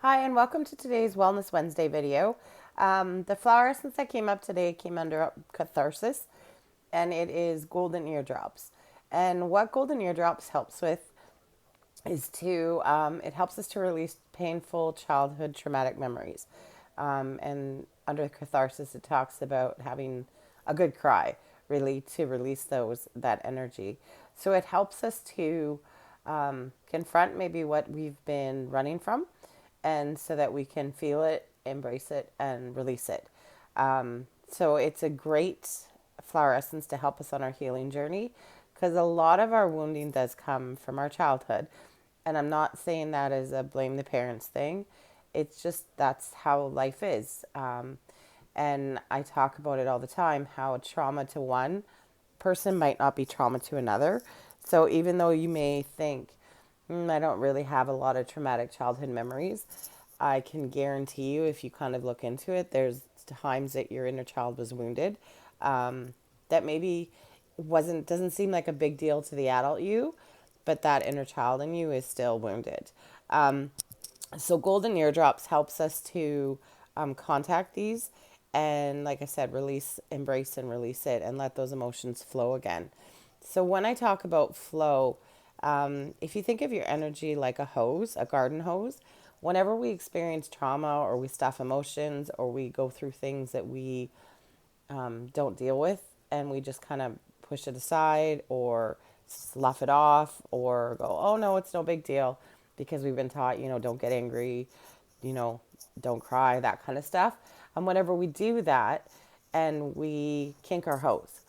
Hi, and welcome to today's Wellness Wednesday video. The flower essence that came up today came under catharsis, and it is golden eardrops. And what golden eardrops helps with is it helps us to release painful childhood traumatic memories. And under catharsis, it talks about having a good cry, really, to release that energy. So it helps us to confront maybe what we've been running from, and so that we can feel it, embrace it, and release it. So it's a great flower essence to help us on our healing journey, because a lot of our wounding does come from our childhood. And I'm not saying that as a blame the parents thing. It's just that's how life is. And I talk about it all the time, how a trauma to one person might not be trauma to another. So even though you may think, I don't really have a lot of traumatic childhood memories, I can guarantee you, if you kind of look into it, there's times that your inner child was wounded, that maybe wasn't doesn't seem like a big deal to the adult you, but that inner child in you is still wounded. So golden eardrops helps us to contact these, and like I said, release, embrace, and release it, and let those emotions flow again. So when I talk about flow, if you think of your energy like a hose, a garden hose, whenever we experience trauma or we stuff emotions or we go through things that we don't deal with, and we just kind of push it aside or slough it off or go, oh no, it's no big deal, because we've been taught, don't get angry, you know, don't cry, that kind of stuff. And whenever we do that and we kink our hose.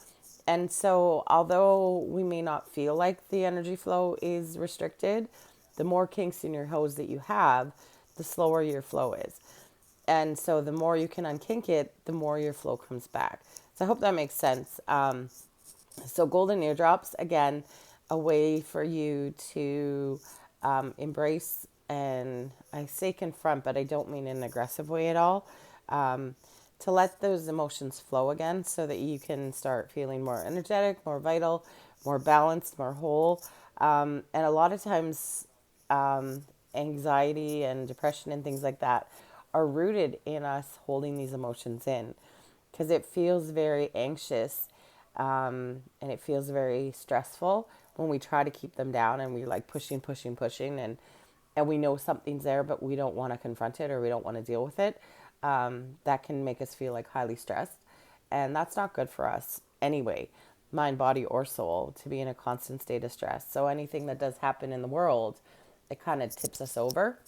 And so, although we may not feel like the energy flow is restricted, the more kinks in your hose that you have, the slower your flow is. And so the more you can unkink it, the more your flow comes back. So I hope that makes sense. So golden eardrops, again, a way for you to embrace, and I say confront, but I don't mean in an aggressive way at all. To let those emotions flow again, so that you can start feeling more energetic, more vital, more balanced, more whole. And a lot of times, anxiety and depression and things like that are rooted in us holding these emotions in, because it feels very anxious, and it feels very stressful when we try to keep them down, and we're like pushing, pushing, pushing, and we know something's there, but we don't want to confront it or we don't want to deal with it. That can make us feel like highly stressed, and that's not good for us anyway, mind, body, or soul, to be in a constant state of stress. So anything that does happen in the world, it kind of tips us over.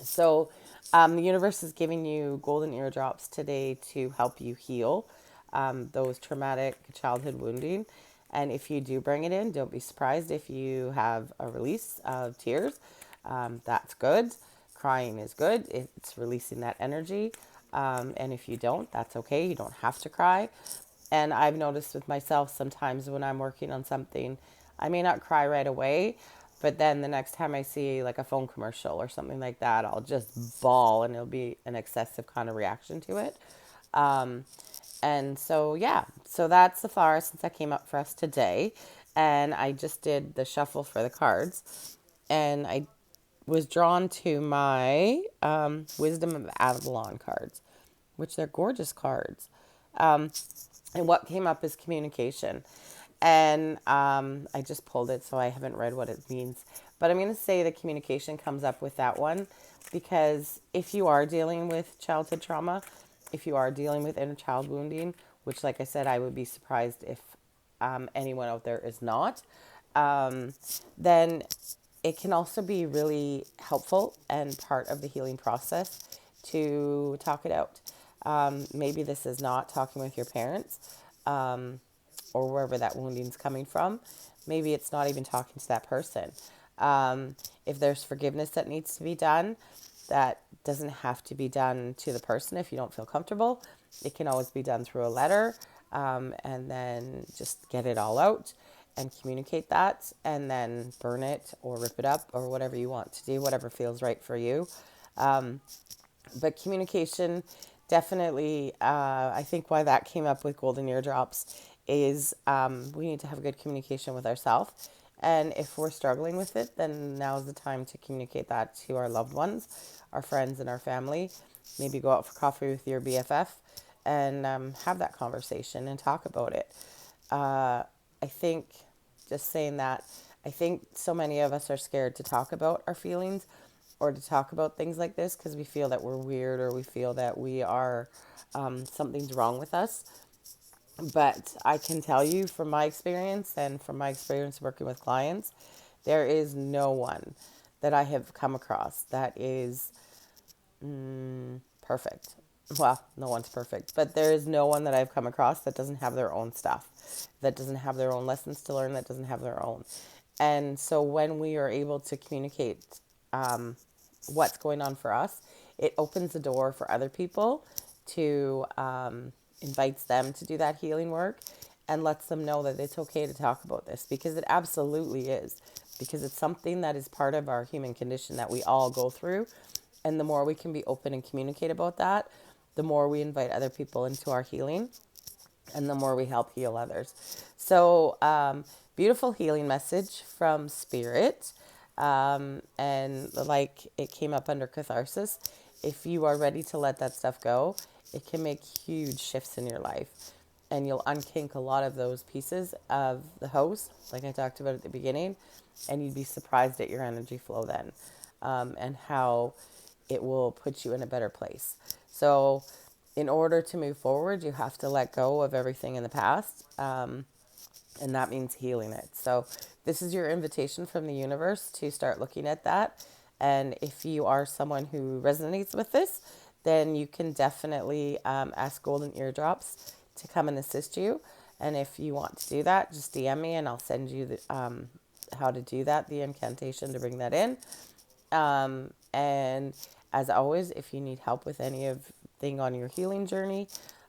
So, the universe is giving you golden eardrops today to help you heal those traumatic childhood wounding. And if you do bring it in, don't be surprised if you have a release of tears. That's good. Crying is good, it's releasing that energy. And if you don't, that's okay. You don't have to cry. And I've noticed with myself, sometimes when I'm working on something, I may not cry right away, but then the next time I see like a phone commercial or something like that, I'll just bawl, and it'll be an excessive kind of reaction to it. Um, and so, yeah, so that's the flower since that came up for us today. And I just did the shuffle for the cards. And I was drawn to my Wisdom of Avalon cards, which they're gorgeous cards. Um, and what came up is communication. And I just pulled it, so I haven't read what it means. But I'm going to say that communication comes up with that one, because if you are dealing with childhood trauma, if you are dealing with inner child wounding, which, like I said, I would be surprised if anyone out there is not, then it can also be really helpful and part of the healing process to talk it out. Maybe this is not talking with your parents, or wherever that wounding's coming from. Maybe it's not even talking to that person. If there's forgiveness that needs to be done, that doesn't have to be done to the person if you don't feel comfortable. It can always be done through a letter, and then just get it all out and communicate that, and then burn it or rip it up or whatever you want to do, whatever feels right for you. But communication, definitely, I think why that came up with golden eardrops is we need to have good communication with ourselves And if we're struggling with it, then now's the time to communicate that to our loved ones, our friends, and our family. Maybe go out for coffee with your BFF and have that conversation and talk about it. I think just saying that, I think so many of us are scared to talk about our feelings or to talk about things like this because we feel that we're weird or we feel that we are something's wrong with us. But I can tell you from my experience and from my experience working with clients, there is no one that I have come across that is perfect. Well, no one's perfect, but there is no one that I've come across that doesn't have their own stuff, that doesn't have their own lessons to learn, that doesn't have their own. And so when we are able to communicate what's going on for us, it opens the door for other people to invites them to do that healing work and lets them know that it's okay to talk about this because it absolutely is, because it's something that is part of our human condition that we all go through. And the more we can be open and communicate about that, the more we invite other people into our healing and the more we help heal others. So, beautiful healing message from Spirit. And like it came up under catharsis. If you are ready to let that stuff go, it can make huge shifts in your life. And you'll unkink a lot of those pieces of the hose, like I talked about at the beginning. And you'd be surprised at your energy flow then, and how it will put you in a better place. So, in order to move forward, you have to let go of everything in the past. And that means healing it. So, this is your invitation from the universe to start looking at that. And if you are someone who resonates with this, then you can definitely ask Golden Eardrops to come and assist you. And if you want to do that, just DM me and I'll send you the, how to do that, the incantation to bring that in. And as always, if you need help with anything on your healing journey,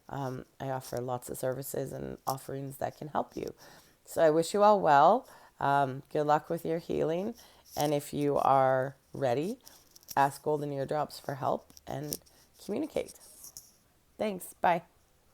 I offer lots of services and offerings that can help you. So I wish you all well. Good luck with your healing. And if you are ready, ask Golden Eardrops for help and communicate. Thanks. Bye.